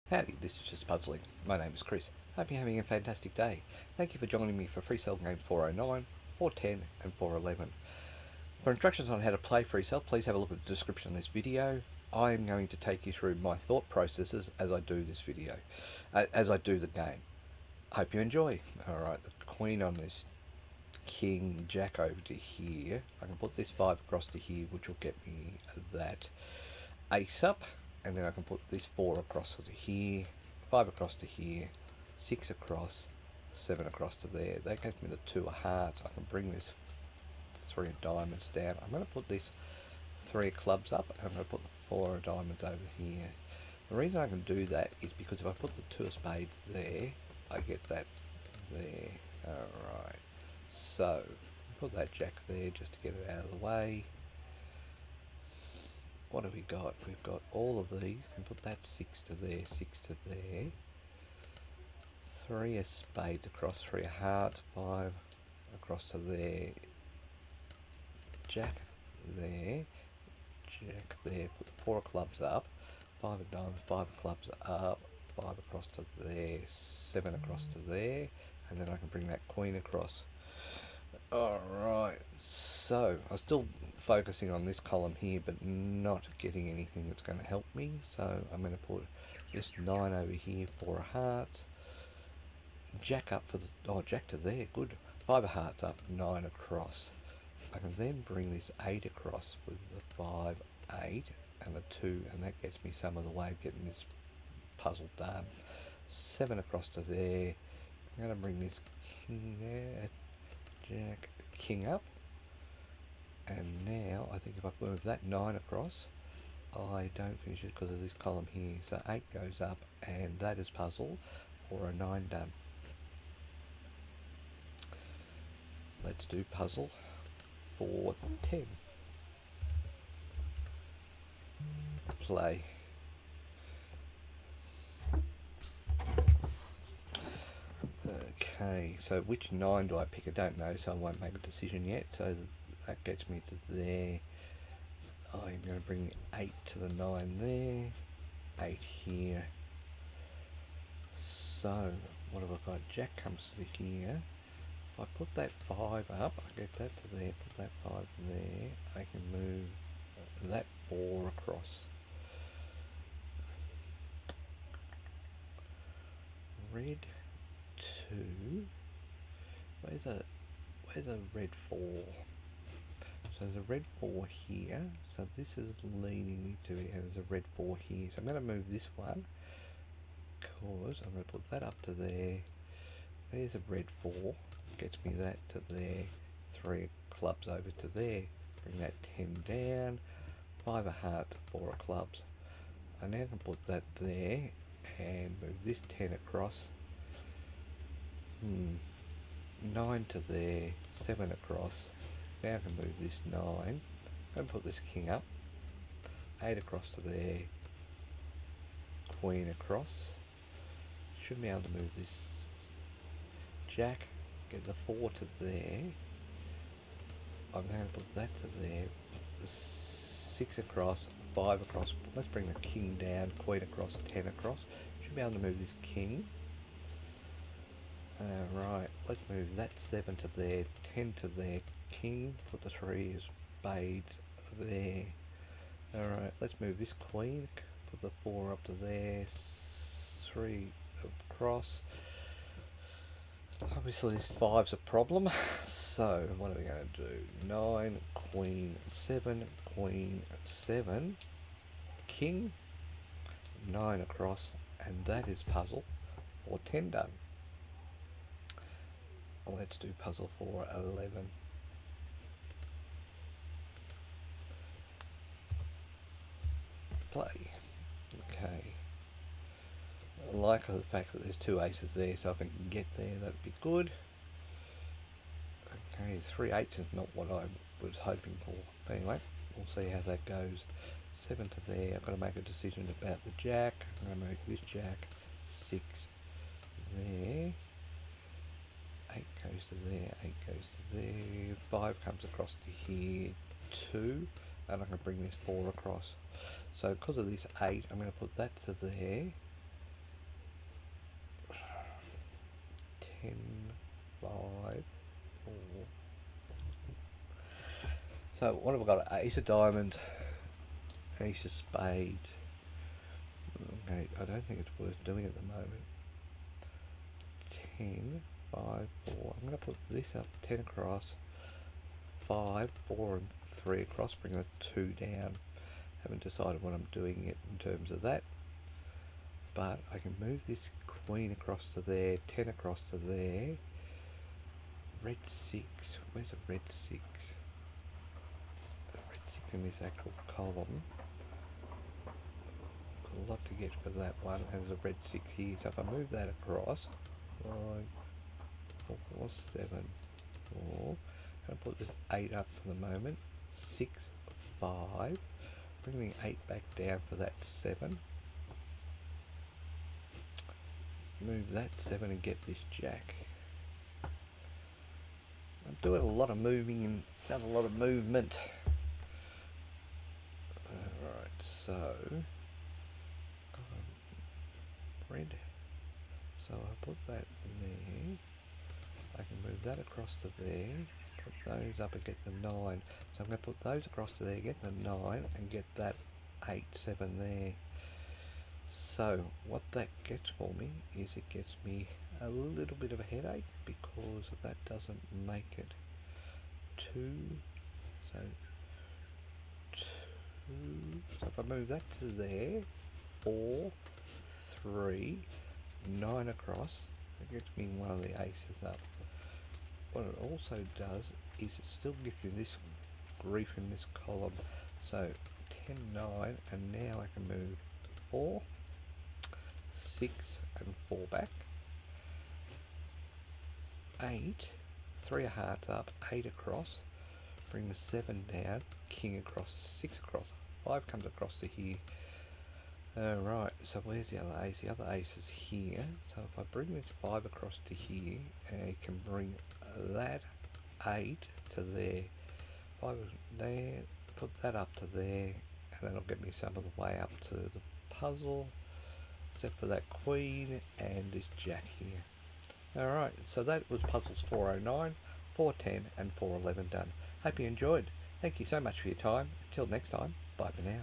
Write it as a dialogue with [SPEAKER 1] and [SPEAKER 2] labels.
[SPEAKER 1] Howdy, this is just puzzling. My name is Chris. Hope you're having a fantastic day. Thank you for joining me for Freecell Games 409, 410 and 411. For instructions on how to play Freecell, please have a look at the description of this video. I'm going to take you through my thought processes as I do this video, as I do the game. Hope you enjoy. Alright, the queen on this king, jack over to here. I can put this 5 across to here, which will get me that ace up. And then I can put this 4 across to here, 5 across to here, 6 across, 7 across to there. That gives me the 2 of hearts. I can bring this 3 of diamonds down. I'm going to put this 3 of clubs up, and I'm going to put the 4 of diamonds over here. The reason I can do that is because if I put the 2 of spades there, I get that there. Alright, so put that jack there just to get it out of the way. What have we got? We've got all of these. And put that 6 to there, 6 to there. 3 of spades across, 3 of hearts, 5 across to there. Jack there, jack there. Put 4 of clubs up, 5 of diamonds, 5 of clubs up, 5 across to there, 7 across to there, and then I can bring that queen across. Alright, so I'm still focusing on this column here but not getting anything that's going to help me, so I'm going to put this 9 over here, 4 of hearts, jack up for the, oh, jack to there, good, 5 of hearts up, 9 across. I can then bring this 8 across with the 5, 8 and the 2, and that gets me some of the way of getting this puzzle done. 7 across to there. I'm going to bring this king there, jack, king up, and now I think if I move that 9 across, I don't finish it because of this column here, so 8 goes up, and that is puzzle for a 9 done. Let's do puzzle for 10. Play. Okay, so which 9 do I pick? I don't know, so I won't make a decision yet. So that gets me to there. I'm going to bring 8 to the 9 there, 8 here. So what have I got? Jack comes to here. If I put that 5 up, I get that to there, put that 5 there. I can move that 4 across. Red 2. Where's a red 4? So there's a red 4 here. So this is leading me to it, and there's a red 4 here. So I'm going to move this one because I'm going to put that up to there. There's a red 4. Gets me that to there. 3 clubs over to there. Bring that 10 down. 5 of hearts, 4 of clubs. I now can put that there and move this 10 across. 9 to there, 7 across. Now I can move this 9 and put this king up. 8 across to there, queen across. Should be able to move this jack, get the 4 to there. I'm going to put that to there. 6 across, 5 across. Let's bring the king down, queen across, 10 across. Should be able to move this king. Right, let's move that 7 to there, 10 to there, king, put the 3 of spades there. Alright, let's move this queen, put the 4 up to there, 3 across. Obviously this 5's a problem, so what are we going to do? 9, queen, 7, king, 9 across, and that is puzzle for 10 done. Let's do puzzle for 11. Play. Okay. I like the fact that there's 2 aces there, so if I can get there, that'd be good. Okay, 3 8s is not what I was hoping for. But anyway, we'll see how that goes. 7 to there. I've got to make a decision about the jack. I'm going to make this jack 6 there. 8 goes to there, 8 goes to there, 5 comes across to here, 2, and I can bring this 4 across. So because of this 8, I'm going to put that to there, 10, 5, 4. So what have I got? Ace of diamonds, ace of spades. Okay, I don't think it's worth doing at the moment. 10, 5, 4. I'm going to put this up, 10 across, 5, 4 and 3 across, bring the 2 down. Haven't decided what I'm doing yet in terms of that. But I can move this queen across to there, 10 across to there. Red 6. Where's a red 6? Red 6 in this actual column. A lot to get for that one. And there's a red 6 here. So if I move that across, 9, 4, 7, 4. I'll put this 8 up for the moment. 6, 5. Bring the 8 back down for that 7. Move that 7 and get this jack. I'm doing a lot of moving and done a lot of movement. Alright, so red. So I put that in there. I can move that across to there. Put those up and get the 9. So I'm going to put those across to there, get the 9 and get that 8, 7 there. So what that gets for me is it gets me a little bit of a headache because that doesn't make it 2. So 2. So if I move that to there, 4, 3, 9 across, it gets me one of the aces up. What it also does is it still gives you this grief in this column. So 10, 9, and now I can move 4, 6 and 4 back, 8, 3 of hearts up, 8 across, bring the 7 down, king across, 6 across, 5 comes across to here. Alright, so where's the other ace? The other ace is here, so if I bring this 5 across to here, I can bring that 8 to there, 5 there, put that up to there, and that'll get me some of the way up to the puzzle, except for that queen and this jack here. Alright, so that was puzzles 409, 410 and 411 done. Hope you enjoyed. Thank you so much for your time. Until next time, bye for now.